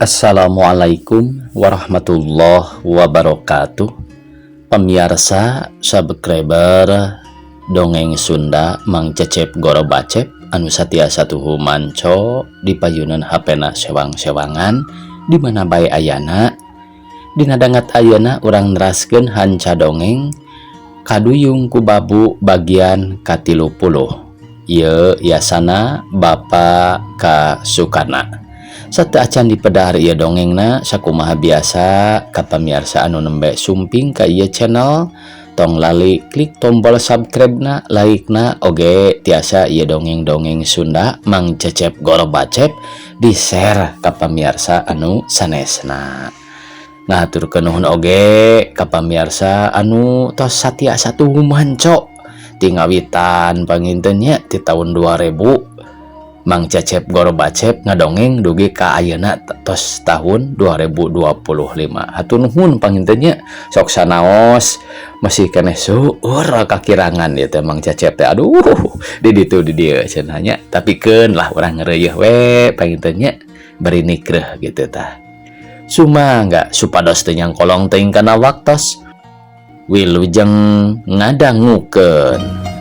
Assalamualaikum warahmatullahi wabarakatuh. Pemirsa, subscriber Dongeng Sunda Mang Cecep Goro Bacep anu satiasa tuhu manco di payunan hapena sewang-sewangan di mana bae ayana. Dina dangat ayeuna urang neraskeun hanca dongeng Kaduyung ku Babu bagian ka-30. Ieu yasana Bapak Kasukana. Satu acan dipedar ieu dongengna sakumaha biasa ka pamirsa anu nembe sumping ka ieu channel tong lali klik tombol subscribe-na, like-na oge tiasa ieu dongeng-dongeng Sunda Mang Cecep Goro Bacep di share ka pamirsa anu sanesna. Ngaturkeun nuhun oge ka pamirsa anu tos satiasa tuh manco tingawitan pangintennya ti tahun 2000 Mang Cecep Goro Bacep ngadongeng dugi ka ayeuna tos tahun 2025. Hatur nuhun pangintennya sok sanaos masih keneh seueur kakirangan ieu teh Mang Cecep teh. Aduh, di ditu di dieu cenah nya. Tapikeun lah urang ngeureuy we pangintennya bari nikreh gitu tah. Sumaangga supados teu nyangkolong teuing kana waktos. Wilujeng ngadangukeun.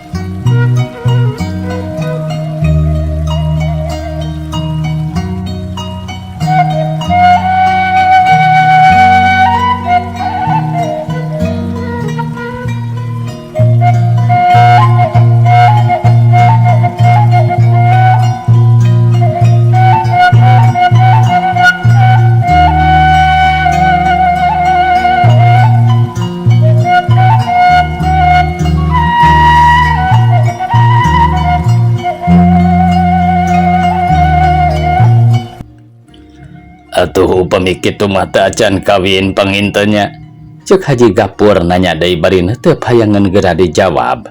Atuh upami kitu mah teu acan kawin pangintennya. Ceuk Haji Gapur nanya deui bari teu hayangan geura dijawab.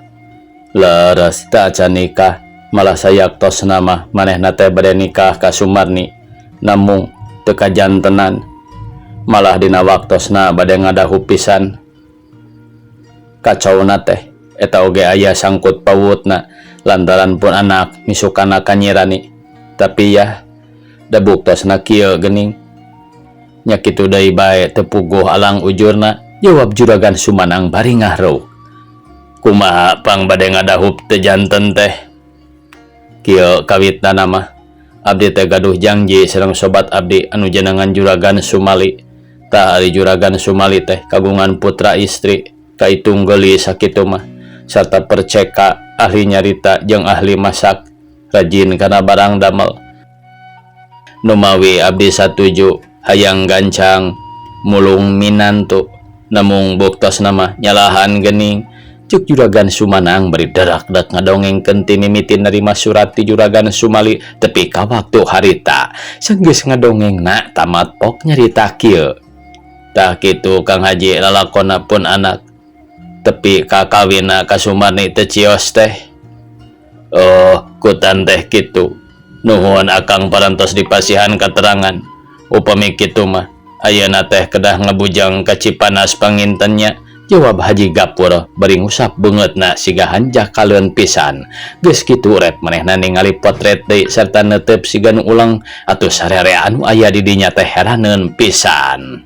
Leres teu acan nikah, malah sayaktos mah manehna teh bade nikah ka Sumarni. Namung teu kajantenan. Malah dina waktosna bade ngadahu pisan. Kacauna teh eta oge aya sangkut pautna lantaran pun anak misukana ka Nyirani. Tapi ya da buktosna kieu geuning nya kitu deui bae teu puguh alang ujurna. Jawab juragan Sumanang bari ngahreuk. Kumaha pang bade ngadahup teu janten teh? Kieu kawitna mah abdi teh gaduh janji sareng sobat abdi anu jenengan Juragan Sumali. Tah ari Juragan Sumali teh kagungan putra istri kaitung geuli sakitu mah sarta perceka, ahli nyarita jeung ahli masak, rajin kana barang damel. Numawi abdi satuju hayang gancang mulung minantu, namung buktos nama nyalahan gening. Cuk Juragan Sumanang beri derak-dak ngadongengkeun ti mimiti nerima surat ti Juragan Sumali. Tepi ka waktu harita senggeus ngadongengna tamat pok nyarita kieu. Tah kitu Kang Haji lalakonna pun anak tepi ka kawinna ka Sumarni teu cios teh. Oh kutan teh kitu. Nuhun akang parantos dipasihan katerangan. Upami kitu mah ayeuna teh kedah ngebujang ka Cipanas pangintennya. Jawab Haji Gapur bari ngusap beungeutna siga hanjak kaleun pisan. Geus kitu rek manehna ningali potret deui sarta neuteup siga nu ulang atuh sarere anu aya di dinya teh heraneun pisan.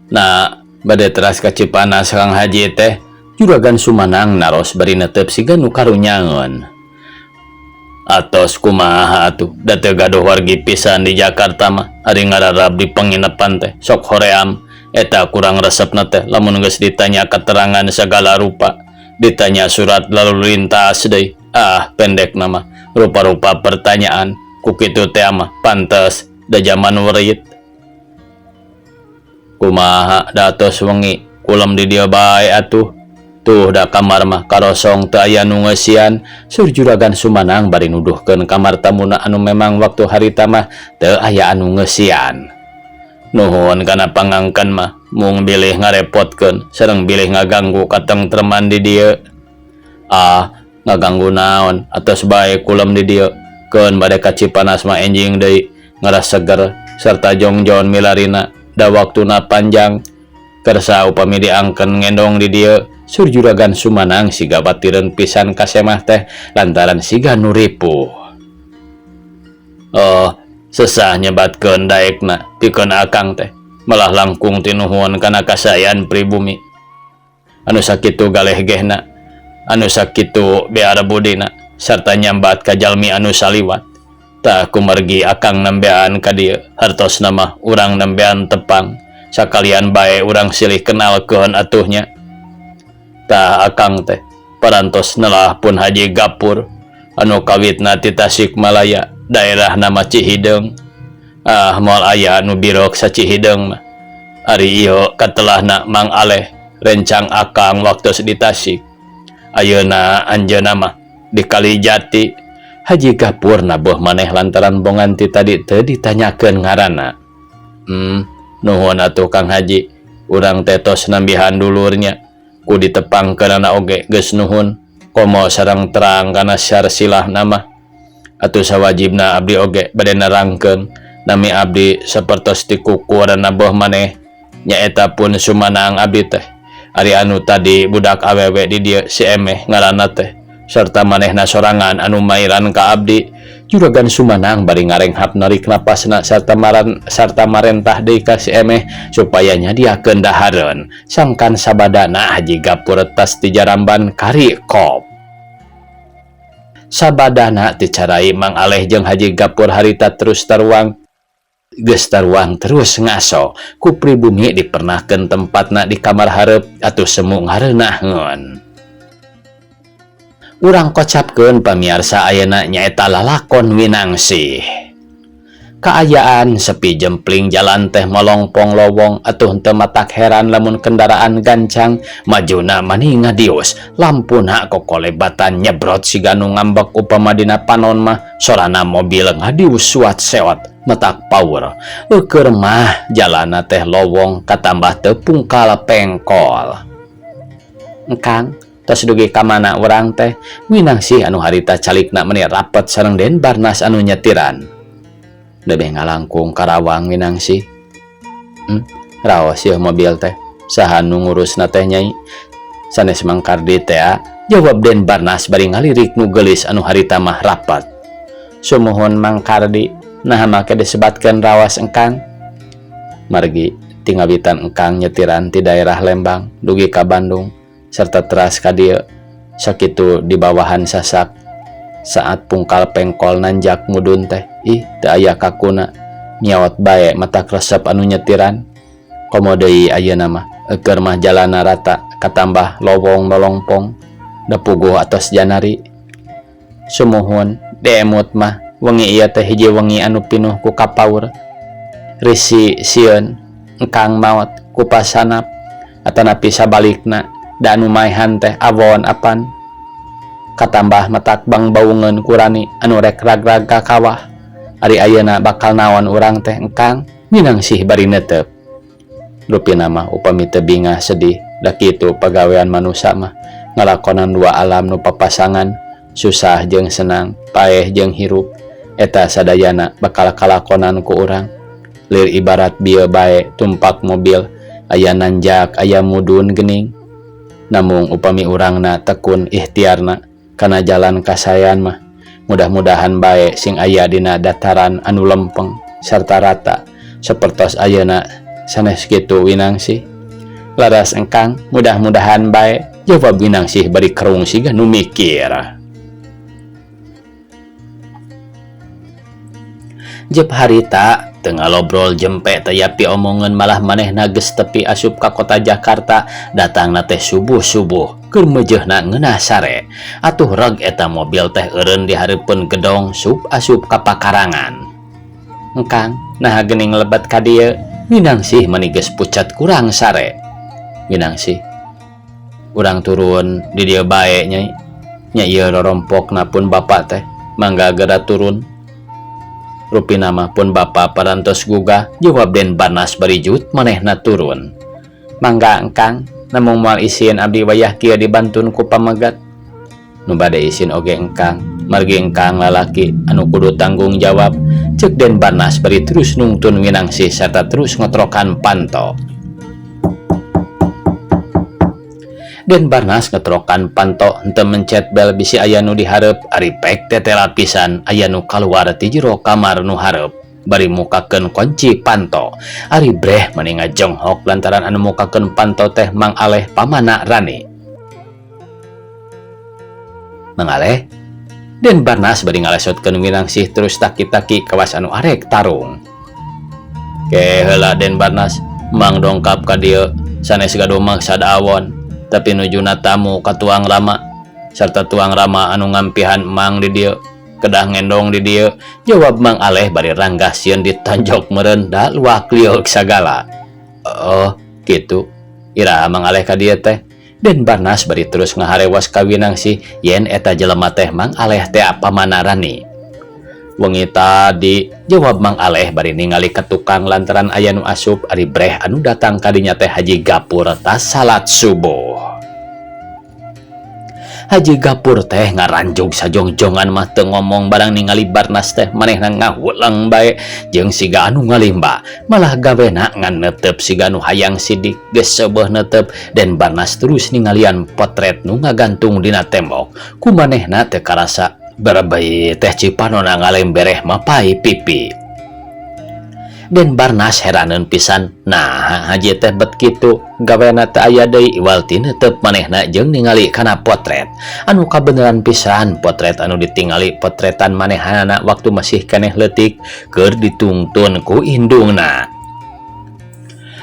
Nah, bade teras ka Cipanas Kang Haji teh Juragan Sumanang naros bari neuteup siga nu karunyangeun. Atos kumaha atuh da teu gaduh wargi pisan di Jakarta mah ari ngararab di penginepan teh sok hoream eta kurang resepna teh lamun geus ditanya keterangan segala rupa, ditanya surat lalu lintas deui pendek nama rupa-rupa pertanyaan ku kitu teh mah pantes da zaman weureut. Kumaha da tos wengi kulem di dieu bae atuh. Tuh da kamar mah karosong teu aya nu ngeusian. Sur Juragan Sumanang bari nuduhkeun kamar tamuna anu memang waktu harita mah teu aya anu ngeusian. Nuhun kana pangangken mah mung bilih ngarepotkeun sareng bilih ngaganggu katengtreman di dieu. Ngaganggu naon atos bae kulem di dieu. Keun bade ka Cipanas mah enjing deui ngaras seger sarta jongjon milarina da waktuna panjang. Kersa upami diangkeun ngendong di dieu. Sur Juragan Sumanang siga batireun pisan kasemah teh lantaran siga nu ripuh. Sesah nyebatkeun daekna pikeun akang teh malah langkung tinuhun kana kasayan pribumi. Anu sakitu galehgehna, anu sakitu beara budina, sarta nyambat ka jalmi anu saliwat. Tah kumargi akang nembean ka dieu, hartosna mah urang nembean tepang, sakalian bae urang silih kenalkeun atuhnya. Tah akang teh parantos nelah pun Haji Gapur anu kawitna ti Tasikmalaya, daerah nama Cihideung. Moal aya anu birok sa Cihideung mah. Ari ieu katelahna Mang Aleh rencang akang waktos di Tasik. Ayeuna anjeunna mah di Kalijati. Haji Gapur nabuh maneh lantaran bongan ti tadi teu ditanyakeun ngaranna. Nuhun atuh Kang Haji, urang teh tos nambihan dulurnya. Ku ditepangkeunana oge geus nuhun, komo sareng terang kana sarsilah nama. Atuh sawajibna abdi oge bade nerangkeun nami abdi sapertos ti kukur nabuh maneh nyaeta pun sumanang abdi teh. Ari anu tadi budak awewe di dieu si emeh ngaranna teh, sarta manehna sorangan anu mairan ka abdi. Juragan Sumanang bari ngarenghap narik napasna sarta marentah deui ka si emeh supaya nyadiakeun dahareun sangkan sabadana Haji Gapur tas ti jaramban kari kop. Sabadana dicarai Mang Aleh jeung Haji Gapur harita terus taruang terus ngaso ku pribumi dipernahkeun tempatna di kamar hareup atuh semu ngareunahkeun. Urang kocapkeun pamiarsa ayeuna nyaeta lalakon Winangsih. Kaayaan sepi jempling jalan teh molongpong lowong atuh teu matak heran lamun kendaraan gancang majuna mani ngadius lampuna kokolebatan nyebrot siga nu ngambek upama dina panon mah sorana mobil ngadius suat sewot matak power. Keur mah jalana teh lowong katambah teu pungkal pengkol. Engkang tos dugi ka mana urang teh Winangsih anu harita calikna meni rapet sareng Den Barnas anu nyetiran. Debeh ngalangkung Karawang Winangsih. Raos yeuh mobil teh. Saha nu ngurusna teh Nyai? Sanes Mang Kardi teh, jawab Den Barnas bari ngalirik nu geulis anu harita mah rapet. Sumuhun Mang Kardi, naha make disebatkeun raos engkang? Margi tingawitan engkang nyetiran ti daerah Lembang dugi ka Bandung serta teras ka dieu sakitu di bawahan sasak saat pungkal pengkol nanjak mudun teh teu aya kakuna nyaot bae matak resep anu nyetiran. Komo deui ayeuna mah keur mah jalana rata katambah lowong melongpong da puguh atos janari. Sumuhun demut mah wengi ieu teh hiji wengi anu pinuh ku kapaur risi sieun engkang maot ku pasanap atanapi sabalikna da anu maehan teh awon apan katambah matak bang baungeun kurani anu rek ragrag ka kawah. Ari ayeuna bakal naon urang teh engkang? Winangsih bari neuteup. Rupina mah upami teu bingah sedih da kitu pagawean manusia mah ngalakonan dua alam nu papasangan susah jeung senang, paeh jeung hirup eta sadayana bakal kalakonan ku urang. Lir ibarat bieu bae tumpak mobil aya nanjak aya mudun geuning. Namung upami urangna tekun ikhtiarna kana jalan kasayan mah mudah-mudahan bae sing aya dina dataran anu lempeng sarta rata sapertos ayeuna sanes kitu Winangsih. Laras engkang mudah-mudahan bae, jawab Winangsih bari kerung siga nu mikir. Jep harita tengah lobrol jempe tayapi omongan malah manehna geus tepi asup ka kota Jakarta datangna teh subuh-subuh keur meujeuhna ngeunah sare atuh reg eta mobil teh eureun di hareupeun gedong sup asup ka pakarangan. Engkang naha geuning lebat ka dieu? Winangsih mani geus pucat kurang sare. Winangsih urang turun di dieu bae Nyai. Nya ieu rorompokna pun bapak teh mangga geura turun. Rupina mah pun bapa parantos gugah, jawab Den Barnas barijut manehna turun. Mangga engkang, namung moal isin abdi wayah kieu dibantun ku pamegat. Nu bade isin oge engkang, margi engkang lalaki anu kudu tanggung jawab, ceuk Den Barnas bari terus nungtun Winangsih serta terus ngotrokan panto. Den Barnas ngetrokan panto henteu mencet bel bisi aya nu dihareup ari pek tetela pisan aya nu kaluar ti jero kamar nu hareup. bari mukakeun kunci panto. Ari breh mani ngajonghok lantaran anu mukakeun panto teh Mang Aleh pamana Rani. Mang Aleh, Den Barnas bari ngalesotkeun Winangsih terus taki-taki kawas anu arek tarung. Ke heula Den Barnas, Mang dongkap ka dieu sanes gaduh maksa awon, tapi nujuna tamu ka tuang Rama sarta tuang Rama anu ngampihan Mang di dieu kedah ngendong di dieu. Jawab Mang Aleh bari ranggah sieun ditonjok meureun da luak liuk sagala. Oh kitu ira Mang Aleh ka dieu teh. Den Barnas bari terus ngaharewas ka Winangsih yen eta jelema teh Mang Aleh teh pamana Rani. Wengi tadi, jawab Mang Aleh bari ningali ka tukang lantaran aya nu asup ari breh anu datang kadinya teh Haji Gapur tas salat subuh. Haji Gapur teh ngaranjog sajongjongan mah teu ngomong barang ningali Barnas teh manehna ngahuleng bae jeung siga anu ngalimba, malah gawena ngan neuteup siga anu hayang sidik geus seubeuh neuteup. Dan Barnas terus ningalian potret nu ngagantung dina tembok, kumanehna teu karasa berbei teh cipanonna ngalembereh mapai pipi. Den Barnas heraneun pisan, nah haji teh bet kitu gawena teh aya deui iwal ti neuteup manehna jeung ningali kana potret. Anu kabeneran pisan potret anu ditingali potretan manehanana waktu masih keneh leutik keur ditungtun ku indungna.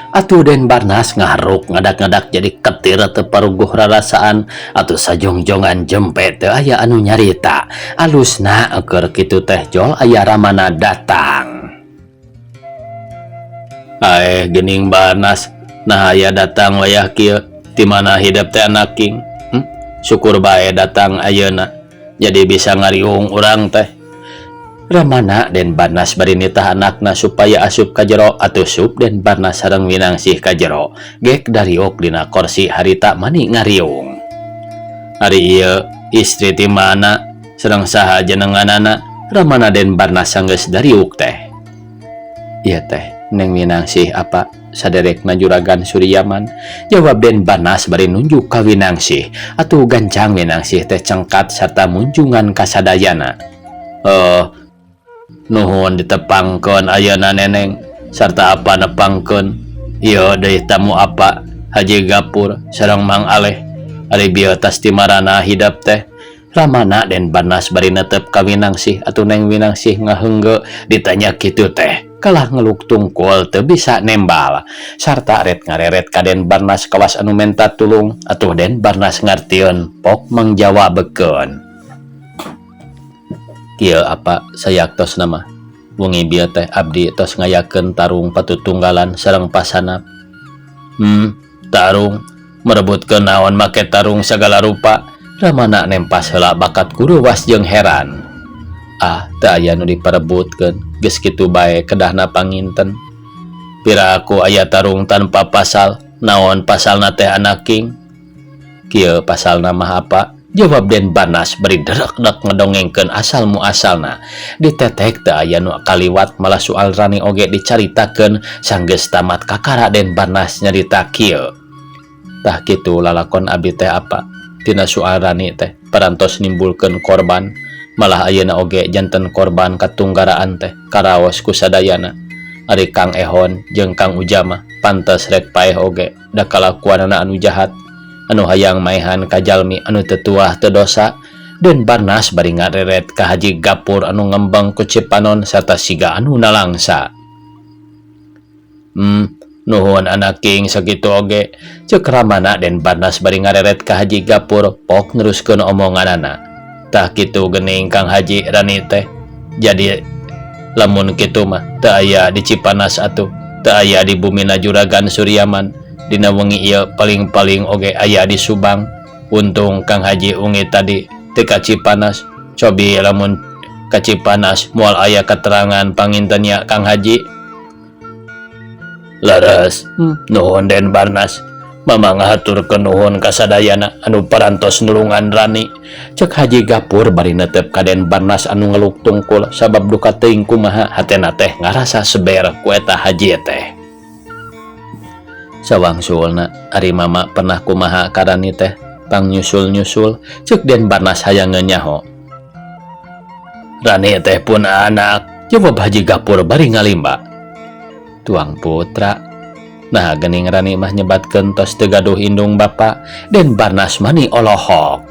Atuh Den Barnas ngaharuk ngadak-ngadak jadi ketir teu paruguh rarasaan, atuh sajongjongan jempe teu aya anu nyarita. Alusna keur kitu teh jol aya Ramana datang. Aeh geuning Barnas, nah aya datang wayah kieu, ti mana hidup teh anak king. Syukur bae datang ayeuna, jadi bisa ngariung urang teh. Ramana Den Barnas bari nitah anakna supaya asup ka jero, atuh sup Den Barnas sareng Winangsih ka jero. Gek dariuk dina kursi harita mani ngariung. Ari ieu istri ti mana sareng saha jenenganana? Ramana Den Barnas sanggeus dariuk teh. Ieu teh Neng Winangsih apa saderekna Juragan Suryaman, jawab Den Barnas bari nunjuk ka Winangsih. Atuh gancang Winangsih teh cengkat sarta munjungan ka sadayana. Nuhun ditepangkeun ayeuna Neneng sarta apa nepangkeun. Ieu deui tamu apa Haji Gapur sareng Mang Aleh ari bieu tas ti marana hidap teh. Ramana Den Barnas bari neuteup ka Winangsih, atuh Neng Winangsih ngaheungge ditanya kitu teh kalah ngeluk tungkul teu bisa nembal sarta ret ngareret ka Den Barnas kawas anu menta tulung. Atuh Den Barnas ngartieun pok mengjawabkeun. Kieu apa sayaktos nama wengi bieu teh abdi tos ngayakeun tarung patutunggalan sareng pasanap. Tarung merebutkeun naon make tarung sagala rupa. Ramana nempas heula bakat kuruwas jeung heran. Teu aya nu diparebutkeun, geus kitu bae kedahna panginten. Piraku aya tarung tanpa pasal, naon pasalna teh anak king? Kieu pasalna mah apa? Jawab Den Barnas beri derek-dek ngedongengkeun asal muasalna. Ditetek teu aya nu kaliwat, malah soal Rani oge dicaritakeun sanggeus tamat kakara Den Barnas nyarita kieu. Tah kitu lalakon abdi teh apa? Tina soal Rani teh parantos nimbulkeun korban, malah ayeuna oge janten korban katunggaraan teh karaos ku sadayana. Ari Kang Ehon jeung Kang Ujama pantes rek paeh oge da kalakuanana anu jahat, anu hayang maehan ka jalmi anu teu tuah teu dosa. Den Barnas bari ngareret ka Haji Gapur anu ngembang ku Cipanon sarta siga anu nalangsa. Nuhun anak king sakitu oge, ceuk Ramana. Den Barnas bari ngareret ka Haji Gapur pok neruskeun omonganana. Tah kitu geuning Kang Haji Rani teh. Jadi lamun kitu mah teu aya di Cipanas atuh, teu aya di bumina Juragan Suryaman. Dina wengi ieu paling-paling oge aya di Subang. Untung Kang Haji ungi tadi teu ka Cipanas. Cobi lamun ka Cipanas moal aya keterangan pangintennya Kang Haji. Laras, nuhun Den Barnas. Mama ngahaturkeun nuhun ka sadayana anu parantos nulungan Rani. Ceuk Haji Gapur bari neuteup ka Den Barnas anu ngeluk tungkul sabab duka teuing kumaha hatena teh ngarasa seber ku eta haji teh. Sawangsulna ari mama pernah kumaha ka Rani teh pang nyusul-nyusul, ceuk Den Barnas hayang nyaho. Rani teh pun anak Jawab Haji Gapur bari ngalimba. Tuang putra. Nah gening Rani mah nyebatkeun tos teu gaduh indung bapa, Den Barnas mani olohok.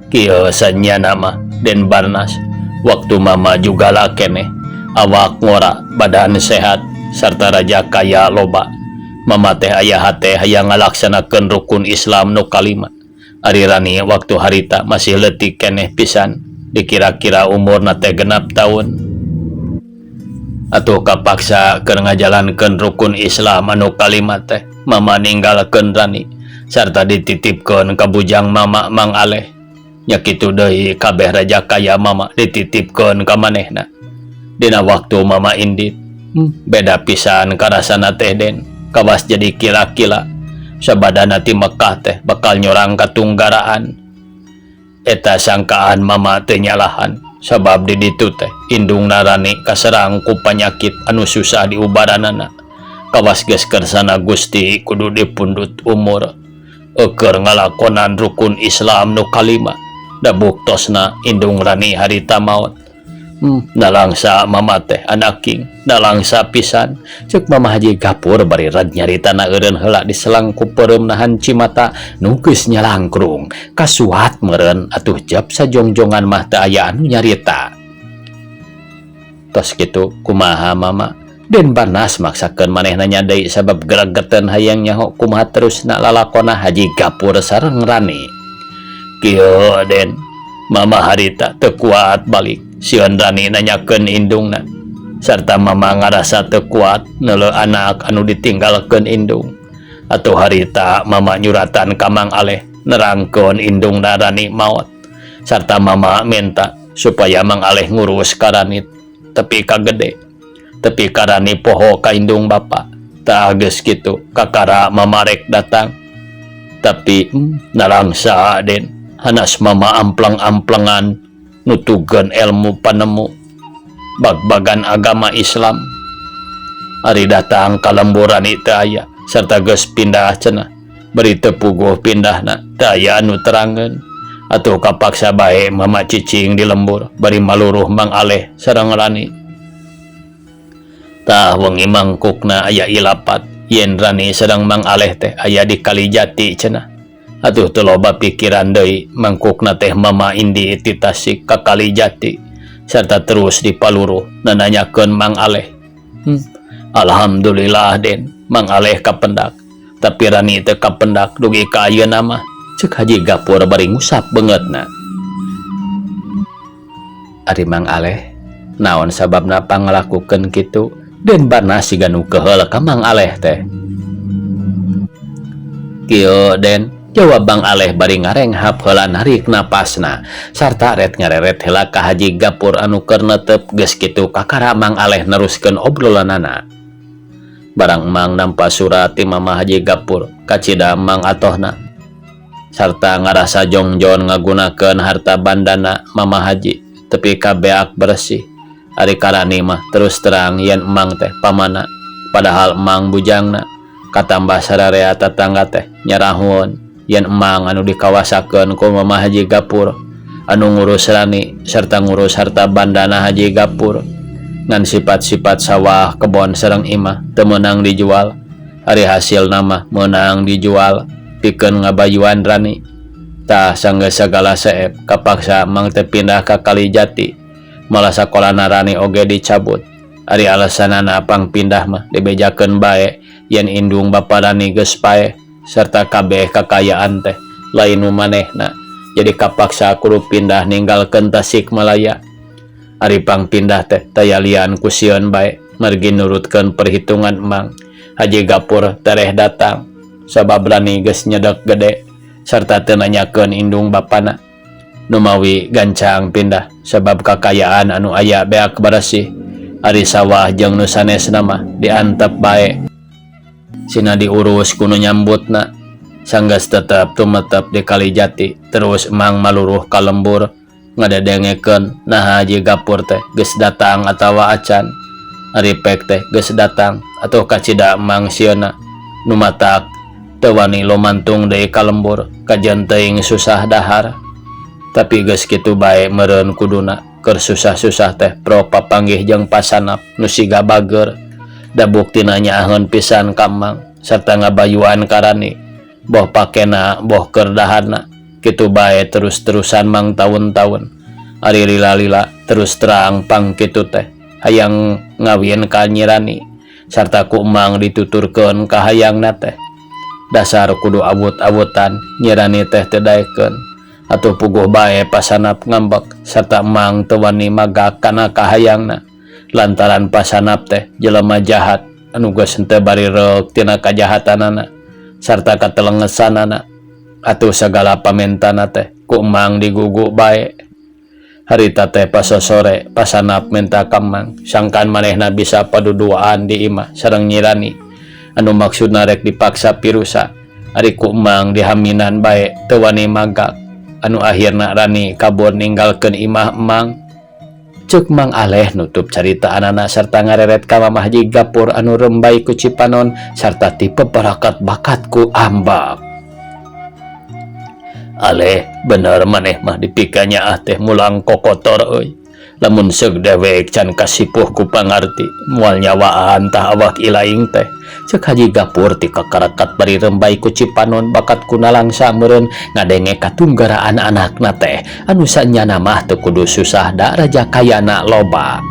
Kieu sanyana mah Den Barnas, waktu mama juga lah keneh, awak ngora, badan sehat, sarta raja kaya loba. Mama teh aya hate hayang ngalaksanakeun rukun Islam nu kalima. Ari Rani waktu harita masih leutik keneh pisan, dikira-kira umurna teh 6 tahun. Atuh kapaksa keur ngajalankeun rukun Islam anu kalima teh, mama ninggalkeun Rani sarta dititipkeun ka bujang mama Mang Aleh. Nya kitu deui kabeh raja kaya mama dititipkeun ka manehna. Dina waktu mama indit, beda pisan karasana teh Den, kawas jadi kila-kila. Sabadana ti Mekah teh bakal nyorang katunggaraan. Eta sangkaan mama teh nyalahan, sabab di ditu teh indungna Rani kaserang ku panyakit anu susah diubaranana. Kawas geus kersana Gusti kudu dipundut umur keur ngalakonan rukun Islam nu kalima. Da buktosna indung Rani harita maot. Nalangsa mama teh anaking, nalangsa pisan. Ceuk Mama Haji Gapur bari rad nyaritana eureun heula diselang ku peureum nahan Cimata nu geus nyalangkrung. Kasuat meureun atuh jab sajongjongan mah teu aya anu nyarita. Tos kitu kumaha mama? Den Barnas maksakeun manehna nya deui sabab gregeteun hayang nyaho kumaha terusna lalakonna Haji Gapur sareng Rani. Kieu Den, mama harita teu kuat balik. Sieun Rani nanyakeun indungna, sarta mama ngarasa teu kuat neuleuh anak anu ditinggalkeun indung. Atuh harita mama nyuratan ka Mang Aleh nerangkeun indungna Rani maot, sarta mama minta supaya Mang Aleh ngurus ka Rani tepi ka gede, tepi ka Rani poho ka indung bapa. Tah geus kitu kakara mama rek datang, tapi narangsa Den, hanas mama ampleng-amplengan nutugan ilmu panemu bag-bagan agama Islam. Ari datang ka lembur Rani teu aya, sarta geus pindah cenah, bari teu puguh pindahna teu aya anu terangeun. Atuh kapaksa bae mama cicing di lembur bari maluruh Mang Aleh sareng Rani. Tah wengi mangkukna aya ilapat yen Rani sareng Mang Aleh teh aya di Kalijati cenah. Atuh teu loba pikiran deui mangkukna teh mama indi ti Tasik ka Kalijati sarta terus dipaluruh nananyakeun Mang Aleh. Alhamdulillah Den, Mang Aleh kapendak, tapi Rani teu kapendak dugi ka ayeuna mah, ceuk Haji Gapur bari ngusap beungeutna. Ari Mang Aleh, naon sababna pangalakukeun kitu? Den Barnas siga nu keheul ka Mang Aleh teh. Kieu Den, jawab Bang Aleh bari ngarenghap heula narik napasna sarta ret ngareret heula ka Haji Gapur anu keur neuteup. Geus kitu kakara Mang Aleh neruskeun obrolanana. Barang Mang nampa surat ti Mama Haji Gapur kacida Mang atohna sarta ngarasa jongjon ngagunakeun harta bandana Mama Haji tepi kabeak bersih. Ari Karani mah terus terang yen Emang teh pamana, padahal Emang bujangna. Katambah sararea tetangga teh nyarahun yen Emang anu dikawasakeun ku Mama Haji Gapur anu ngurus Rani serta ngurus harta bandana Haji Gapur ngan sifat-sifat sawah kebon sareng imah teu meunang dijual. Ari hasil nama meunang dijual pikeun ngabayuan Rani. Tah sanggeus sagala seep kapaksa Emang teh pindah ka Kalijati, malah sakolana Rani oge dicabut. Ari alasanana pang pindah mah dibejakeun bae yen indung bapa Rani geus paeh serta kabeh kakayaan teh lain nu manehna, jadi kapaksa kudu pindah ninggalkeun Tasikmalaya. Ari pang pindah teh taya lian ku sieun bae margi nurutkeun perhitungan Emang. Haji Gapur tereh datang sabab Rani geus nyedek gede sarta teu nanyakeun indung bapana. Nu mawi gancang pindah sabab kakayaan anu aya beak bersih. Ari sawah jeung nu sanesna mah diantep bae, sina diurus kuno nyambutna. Sanggeus tetep tumetep di Kalijati, terus Emang maluruh ka lembur ngadedengekeun nah Haji Gapur teh geus datang atawa acan. Ari pek teh geus datang atuh kacida Emang sieuna nu matak teu wani lumantung deui ka lembur kajen teuing susah dahar. Tapi geus kitu bae meureun kuduna keur susah-susah teh pro papanggih jeung pasanap nu siga bager da buktina nyaahkeun pisan ka Mang sarta ngabayuan karani boh pakena boh keur dahana kitu bae terus-terusan Mang tahun-tahun ari lila-lila terus terang pang kitu teh hayang ngawin ka Nyi Rani sarta ku Mang dituturkeun ka hayangna teh dasar kudu awut-awutan Nyi Rani teh teu daekeun atuh puguh bae pasanap ngambek sarta Mang teu wani magak kana kahayangna lantaran pasanap teh jelema jahat anu geus henteu bari reuk tina kajahatanana sarta katelengesanana atuh sagala pamentana teh ku Mang digugu bae. Harita teh pas sore pasanap minta ka Mang sangkan manehna bisa paduduaan di imah sareng Nyi Rani anu maksudna rek dipaksa pirusa ari ku Mang dihaminan bae teu wani magak anu akhirna Rani kabur ninggalkeun imah Mang. Ceuk Mang Aleh nutup carita anana sarta ngareret ka Mamah Haji Gapur anu rembay ku Cipanon sarta tipe barakat bakat ku ambak. Aleh bener maneh mah dipikanya teh mulang kokotor euy lamun seug dewek can kasipuh ku pangarti moal nyawaan tah awak ilaing teh ceuk Haji Gapur ti kakarakat bari rembay ku Cipanon bakat kunalang sameureun ngadenge katunggaraan anakna teh anu sanyana mah teu kudu susah da raja kayana loba.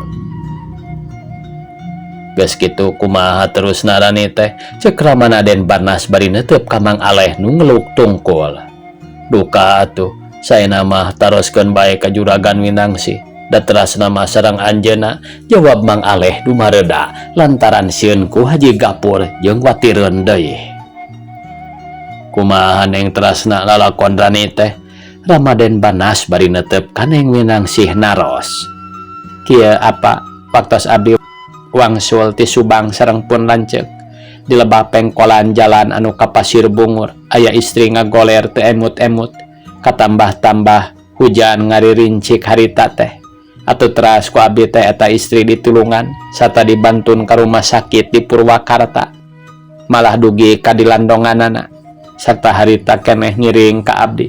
Geus kitu kumaha terus narani teh ceuk Ramanaden Barnas bari neuteup ka Mang Aleh nu ngeluk tungkul. Duka atuh saena mah taroskeun bae ka Juragan Winangsi da terasna mah sareng anjeunna jawab Mang Aleh dumareda lantaran sieun ku Haji Gapur jeung watireun deui. Kumaha neng terasna lalakon Rani teh Ramaden Barnas bari neuteup ka Neng Winangsi naros. Kieu apa waktos abdi wangsul ti Subang sareng pun lanceuk di lebah pengkolan jalan anu ka Pasir Bungur aya istri ngagoler teu emut-emut katambah-tambah hujan ngaririncik harita teh atuh teras ku abdi teh eta istri ditulungan sarta dibantun ka rumah sakit di Purwakarta malah dugi ka dilandonganana sarta harita keneh ngiring ka abdi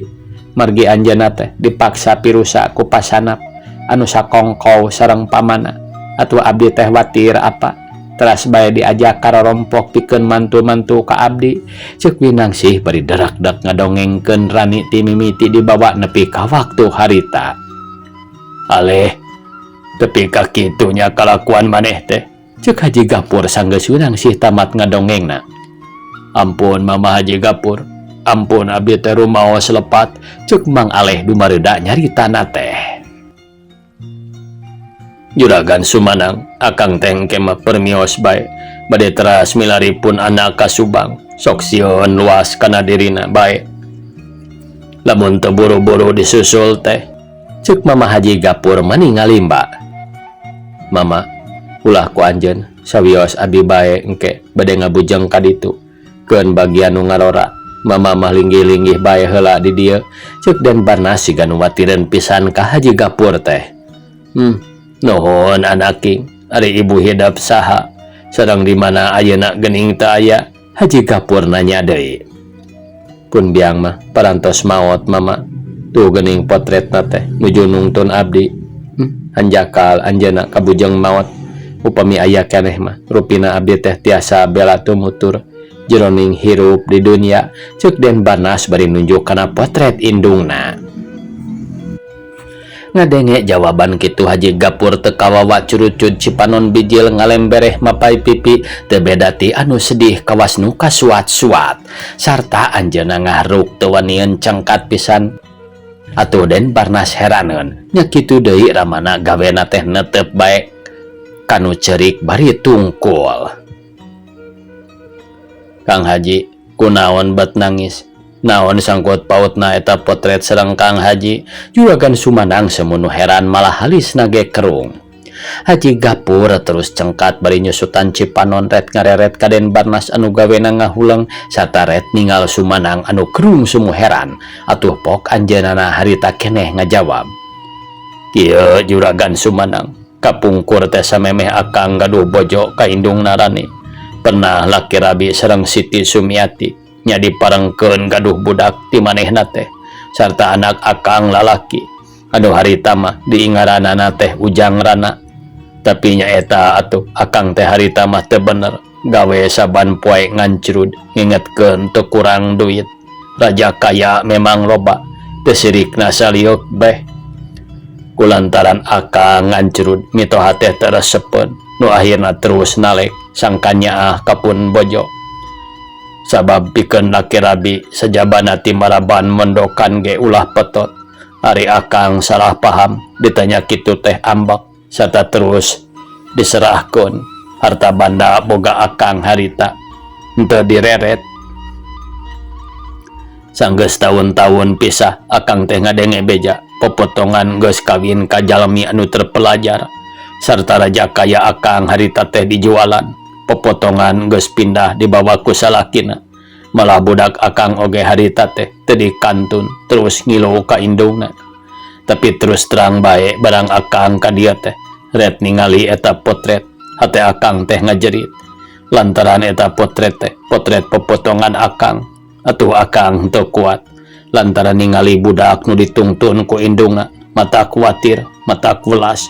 margi anjeunna teh dipaksa pirusa ku pasanap anu sakongkow sareng pamana atuh abdi teh watir apa teras bae diajak karorompok pikeun mantu-mantu ka abdi ceuk Winangsi bari derak-dak ngadongengkeun Rani ti mimiti dibawa nepi ka waktu harita. Aleh tepi ka kitu nya kalakuan maneh teh ceuk Haji Gapur sanggeus Winangsi tamat ngadongengna. Ampun Mamah Haji Gapur, ampun abdi teh rumaos lepat ceuk Mang Aleh dumareda nyaritana teh. Juragan Sumanang akang tengke mah permios bae bade teras milaripun anak ka Subang sok sieun luas kana dirina bae lamun teu buru-buru disusul teh ceuk Mamah Haji Gapur meningali Mbak. Mama ulah ku anjeun sawios abdi bae engke bade ngabujeng ka ditu keun bagian nu ngarora. Mama mah linggih-linggih bae heula di dieu ceuk Den Barnas siga nu watireun pisan ka Haji Gapur teh. Nuhun anaking, ari ibu hidup saha, sedang di mana ayeuna geuning teu aya. Haji Gapur nanya deui. Pun biang mah parantos maot Mama. Tuh geuning potretna teh nuju nungtun abdi. Hanjakal anjeunna kabujeng maot. Upami aya keneh mah rupina abdi teh tiasa bela tumutur jroning hirup di dunia. Ceuk Den Barnas bari nunjuk kana potret indungna. Ngadenge jawaban kitu Haji Gapur teu kawawa curucud Cipanon bijil ngalembereh mapai pipi teu beda ti anu sedih kawas nu kasuat-suat sarta anjeunna ngahruk teu wanian cengkat pisan. Atuh Den Barnas heraneun nya kitu deui ramana gawena teh neuteup bae kanu ceurik bari tungkul. Kang Haji kunaon bet nangis? Naon sangkut pautna eta potret sareng Kang Haji? Juragan Sumanang semunu heran malah halis nage kerung. Haji Gapur terus cengkat bari nyusutan Cipanon ret ngareret ka Den Barnas anu gawena ngahuleng sarta ret ningal Sumanang anu kerung sumu heran. Atuh pok anjeunna harita keneh ngajawab. Kieu Juragan Sumanang, kapungkur teh samemeh akang gaduh bojo ka indungna Rani. Pernah laki rabi sareng Siti Sumiati nya diparengkeun gaduh budak ti manehna teh sarta anak akang lalaki anu harita mah diingaranana teh Ujang Rana, tapi nyaeta atuh akang teh harita mah teu bener gawe saban poe ngancrud ngingetkeun teu kurang duit. Raja kaya memang loba teu sirikna saliuk beh. Kulantaran akang ngancrud mitoha teh teu resepeun nu akhirna terus nalek sangka nyaah kapun bojo. Sabab pikeun laki rabi sajabana ti maraban mondokan ge ulah petot. Ari akang salah paham ditanya kitu teh ambak serta terus diserahkeun harta banda boga akang harita henteu direret. Sanggeus tahun-tahun pisah akang teh ngadenge beja popotongan geus kawin ka jalmi anu terpelajar sarta raja kaya akang harita teh dijualan. Popotongan geus pindah dibawa ku salakina, malah budak akang oge harita teh teu dikantun terus ngilu ka indungna. Tapi terus terang bae barang akang ka dieu teh ret ningali eta potret, hate akang teh ngajerit lantaran eta potret teh potret popotongan akang. Atuh akang teu kuat lantaran ningali budak nu ditungtun ku indungna, mata kuatir mata welas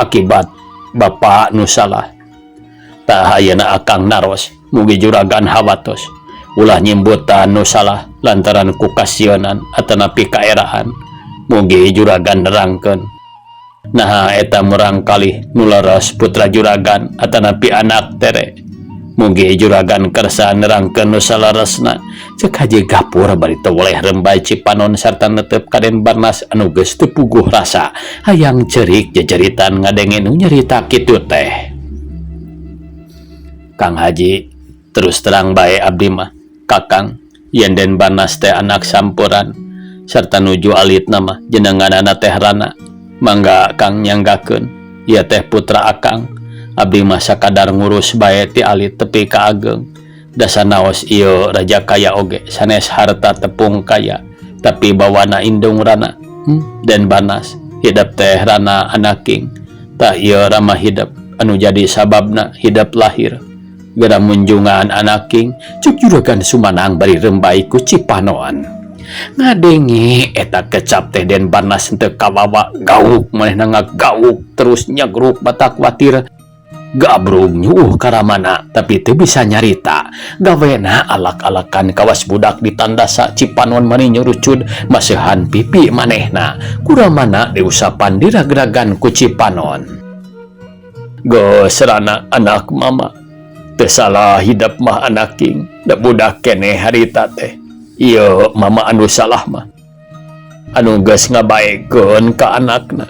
akibat bapa nu salah. Tah ayeuna akang naros mugi juragan hawatos ulah nyimbutan nu salah lantaran ku kasionan atanapi kaerahan, mugi juragan nerangkeun. Nah eta murang kalih nu leres putra juragan atanapi anak tere, mugi juragan kersa nerangkeun nu salaresna. Ceuk haji gapur bari teu woleh rembay Cipanon sarta netep kaden Barnas anu geus teu puguh rasa hayang cerik jejeritan ngadenge nu nyarita kitu teh. Kang Haji, terus terang bae abdi mah kakang yen den Barnas teh anak sampuran sarta nuju alitna mah jenenganana teh Rana, mangga Kang nyanggakeun ieu teh putra akang. Abdi mah sakadar ngurus bae ti alit tepi ka ageng. Dasar naos ieu raja kaya oge sanes harta tepung kaya tapi bawana indung Rana. Den Barnas hidup teh Rana anaking, tah ieu ramah hidup anu jadi sababna hidup lahir. Gara munjungan anaking cuk juragan sumanang bari rembay ku Cipanon. Ngadenge eta kecap teh Den Barnas teu kawawa gauk manehna ngagauk terus nyagruk batak watir gabrug nyuuh karamana tapi teu bisa nyarita. Gawena alak-alakan kawas budak di tandasa Cipanon mani nyurucud maseuhan pipi manehna kuramana diusapan dirag-ragan ku Cipanon. Geus Rana anak mama teu salah hidup mah anaking da budak keneh harita teh ieu mama anu salah mah anu geus ngabaekeun ka anakna.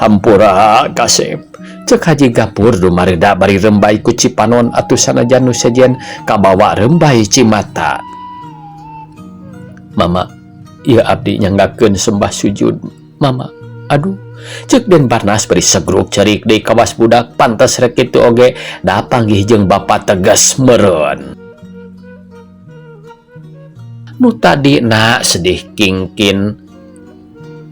Hampura kasep. Ceuk haji gapur dumareda bari rembay ku Cipanon atuh sanajan nu sejen kabawa rembay Cimata. Mama, ieu abdi nyanggakeun sembah sujud mama. Aduh, ceuk Den Barnas beri segruk cerik deui kawas budak pantes rek kitu oge da panggih jeung bapa tegas meureun. Nu tadi na sedih kingkin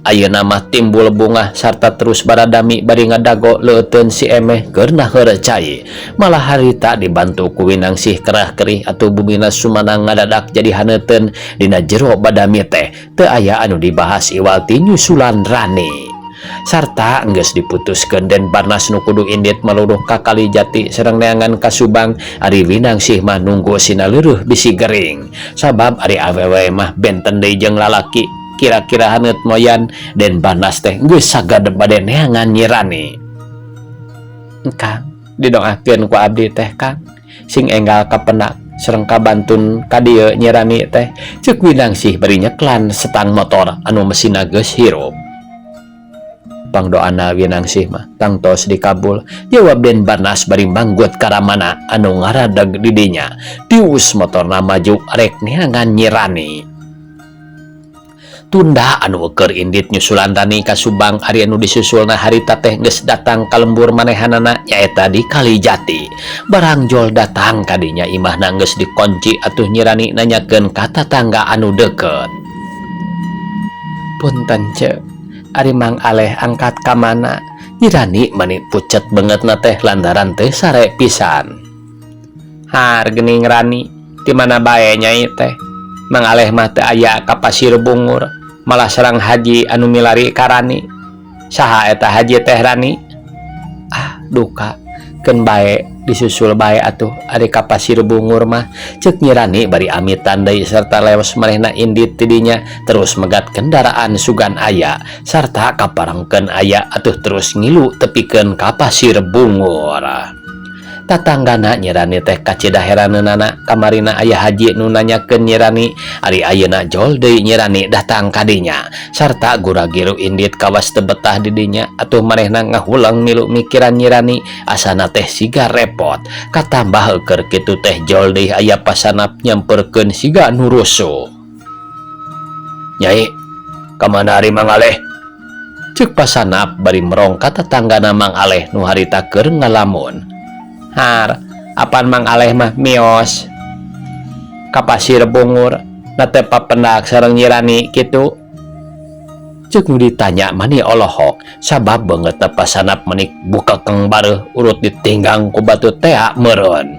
ayeuna mah timbul bungah sarta terus baradami bari ngadago leuteun si emeh geurna heureuh cai. Malah harita dibantu ku Winangsih kerah-kerih atuh bumina sumanang ngadadak jadi haneuteun dina jero badami teh teu aya anu dibahas iwal ti nyusulan Rani. Sarta geus diputuskeun Den Barnas nu kudu indit maluruh ka Kalijati sareng neangan ka Subang. Ari Winangsih mah nunggu sinaleureuf bisi gering sabab ari awewe mah benten deui jeung lalaki. Kira-kira haneut moyan Den Barnas teh geus sagad bade neangan Nyi Rani. Kang, didongakeun ku abdi teh Kang, sing enggal kapenak sareng kabantun ka dieu Nyi Rani teh. Ceuk Winangsih bari nyeklan setang motor anu mesinna geus hirup. Pangdoana Winangsih mah tangtos dikabul. Jawab Den Barnas bari manggut karamana anu ngaradeg di dinya. Dius motorna maju rek neangan Nyi Rani. Tunda anu keur indit nyusulan Rani ka Subang ari anu disusulna harita teh geus datang ka lembur manehanana nyaeta di Kalijati. Barang jol datang ka dinya imahna geus dikunci atuh Nyi Rani nanyakeun ka tatangga anu deukeut. Punten ceuk, ari Mang Aleh angkat ka mana? Nyi Rani mani pucet bangetna teh lantaran teh sare pisan. Har geuning Rani, di mana bae nyai teh? Mang Aleh mah teu aya ka Pasir Bungur, malah sareng haji anu milari ka Rani. saha eta haji teh Rani? Ah duka ken bae disusul bae atuh ari ka Pasir Bungur mah, ceuk Nyi Rani bari amitan deui sarta leos manehna indit tidinya terus megat kendaraan sugan aya sarta kaparengkeun aya atuh terus ngilu tepikeun ka Pasir Bungur. Tatanggana Nyi Rani teh kacida heraneunana kamarina aya haji nu nanyakeun Nyi Rani ari ayeuna jol deui Nyi Rani datang ka dinya sarta gura-giru indit kawas teu betah di dinya atuh manehna ngahulang milu mikiran Nyi Rani asana teh siga repot katambah keur kitu teh jol deui aya pasanap nyamperkeun siga nu rusuh. Nyai kamana ari Mang Aleh? Ceuk pasanap bari merong ka tatanggana Mang Aleh nu harita keur ngalamun. Har, apaan Mang Aleh mah mios ka Pasir Bungur nate papendak sareng Nyi Rani kitu. Ceuk nu ditanya mani olohok sabab beungeut pasanap menik buka keng bareuh urut ditinggang ku batu tea meureun.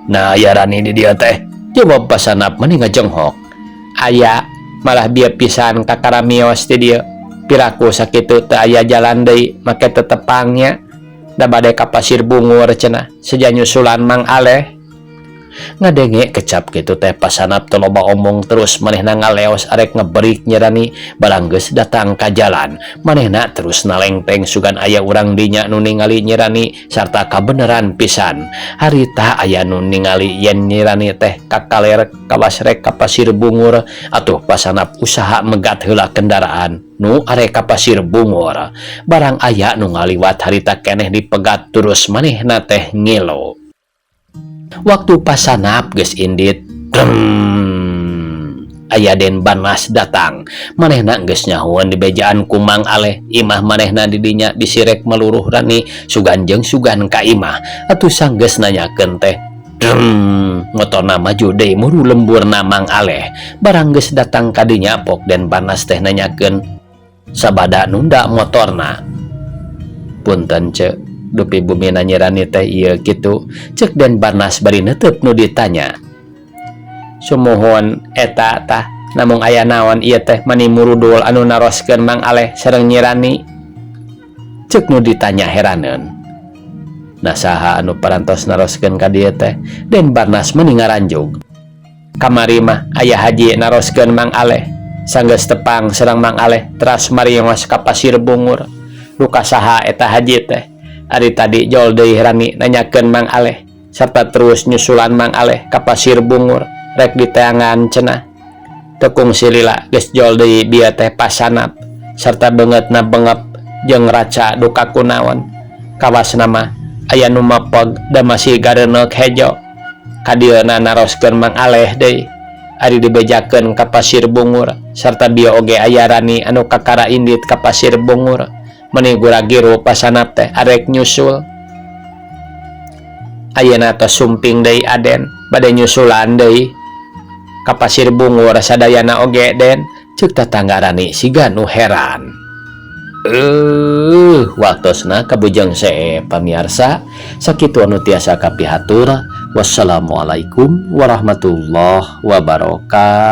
Nah ya Rani di dieu teh, jawab pasanap mani ngajenghok. Aya malah bieu pisan kakara mios ti dieu. Piraku sakitu teu aya jalan deui make tetepangnya. Da bade ka Pasir Bungur cenah seja nyusulan Mang Aleh. Ngadenge kecap kitu teh pasanap teu loba omong terus manehna ngaleos arek ngeberik Nyi Rani barang geus datang ka jalan. Manehna terus nalengteng sugan aya urang dinya nu ningali Nyi Rani sarta kabeneran pisan harita aya nu ningali yen Nyi Rani teh kakaler kawas rek ka Pasir Bungur atuh pasanap usaha megat heula kendaraan nu arek ka Pasir Bungur. Barang aya nu ngaliwat harita keneh dipegat terus manehna teh ngilu. Waktu pasanap geus indit aya Den Barnas datang. Manehna geus nyahoeun di bejaan ku Mang Aleh. Imah manehna di dinya disirek meluruh Rani sugan jeung sugan ka imah atuh sanggeus nanyakeun teh motorna maju deui muru lemburna Mang Aleh. Barang geus datang ka dinya pok Den Barnas teh nanyakeun sabada nunda motorna. Punten ceuk dupi bumina Nyi Rani teh ieu kitu, ceuk Den Barnas bari neuteup nu ditanya. Sumuhun eta tah namung aya naon ieu teh mani murudul anu naroskeun Mang Aleh sareng Nyi Rani? Ceuk nu ditanya heraneun. Nah saha anu parantos naroskeun ka dieu teh? Den Barnas mani ngaranjug. Kamari mah aya haji naroskeun Mang Aleh. Sanggeus tepang sareng Mang Aleh teras marios ka Pasir Bungur. Luka saha eta haji teh? Ari tadi jol deui Rani nanyakeun Mang Aleh sarta terus nyusulan Mang Aleh ka Pasir Bungur rek diteangan cenah. Tekung silila geus jol deui bieu teh pasanap sarta beungeutna bengep jeung raca duka kunaon. Kawasna mah aya nu mapeg da masih gareuneuh hejo. Kadieuna naroskeun Mang Aleh deui ari dibejakeun ka Pasir Bungur sarta bieu oge aya Rani anu kakara indit ka Pasir Bungur. Meni gura-giru pasanap teh arek nyusul. Ayeuna tos sumping deui Aden bade nyusulan deui ka Pasir Bungur sadayana oge Den, ceuk tatangga Rani siga nu heran. Waktosna kabujang see pamiarsa sakitu anu tiasa kapihatur. Wassalamualaikum warahmatullahi wabarakatuh.